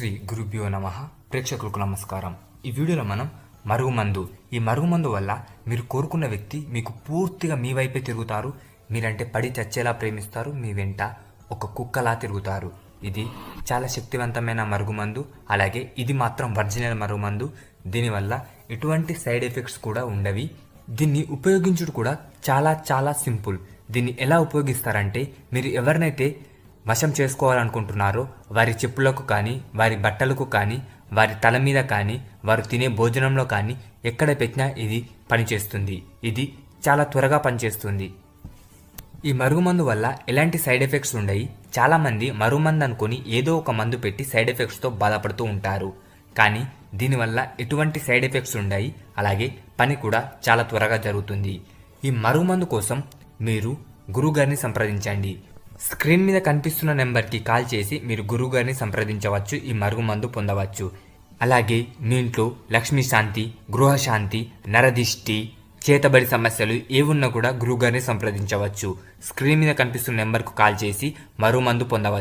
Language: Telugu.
శ్రీ గురుభ్యో నమః. ప్రేక్షకులకు నమస్కారం. ఈ వీడియోలో మనం మరుగుమందు, ఈ మరుగుమందు వల్ల మీరు కోరుకున్న వ్యక్తి మీకు పూర్తిగా మీ వైపే తిరుగుతారు. మీరంటే పడి చచ్చేలా ప్రేమిస్తారు. మీ వెంట ఒక కుక్కలా తిరుగుతారు. ఇది చాలా శక్తివంతమైన మరుగుమందు. అలాగే ఇది మాత్రం ఒరిజినల్ మరుగుమందు. దీనివల్ల ఎటువంటి సైడ్ ఎఫెక్ట్స్ కూడా ఉండవి. దీన్ని ఉపయోగించుడు కూడా చాలా చాలా సింపుల్. దీన్ని ఎలా ఉపయోగిస్తారంటే, మీరు ఎవరినైతే వశం చేసుకోవాలనుకుంటున్నారో వారి చెప్పులకు కానీ, వారి బట్టలకు కానీ, వారి తల మీద కానీ, వారు తినే భోజనంలో కానీ ఎక్కడ పెట్టినా ఇది పనిచేస్తుంది. ఇది చాలా త్వరగా పనిచేస్తుంది. ఈ మరుగుమందు వల్ల ఎలాంటి సైడ్ ఎఫెక్ట్స్ ఉండయి. చాలామంది మరుగుమందు అనుకుని ఏదో ఒక మందు పెట్టి సైడ్ ఎఫెక్ట్స్తో బాధపడుతూ ఉంటారు. కానీ దీనివల్ల ఎటువంటి సైడ్ ఎఫెక్ట్స్ ఉండయి. అలాగే పని కూడా చాలా త్వరగా జరుగుతుంది. ఈ మరుగుమందు కోసం మీరు గురువుగారిని సంప్రదించండి. స్క్రీన్ మీద కనిపిస్తున్న నెంబర్కి కాల్ చేసి మీరు గురువుగారిని సంప్రదించవచ్చు. ఈ మరుగుమందు పొందవచ్చు. అలాగే మీ ఇంట్లో లక్ష్మీ శాంతి, గృహశాంతి, నరదిష్టి, చేతబడి సమస్యలు ఏవున్నా కూడా గురువుగారిని సంప్రదించవచ్చు. స్క్రీన్ మీద కనిపిస్తున్న నెంబర్కు కాల్ చేసి మరుగుమందు పొందవచ్చు.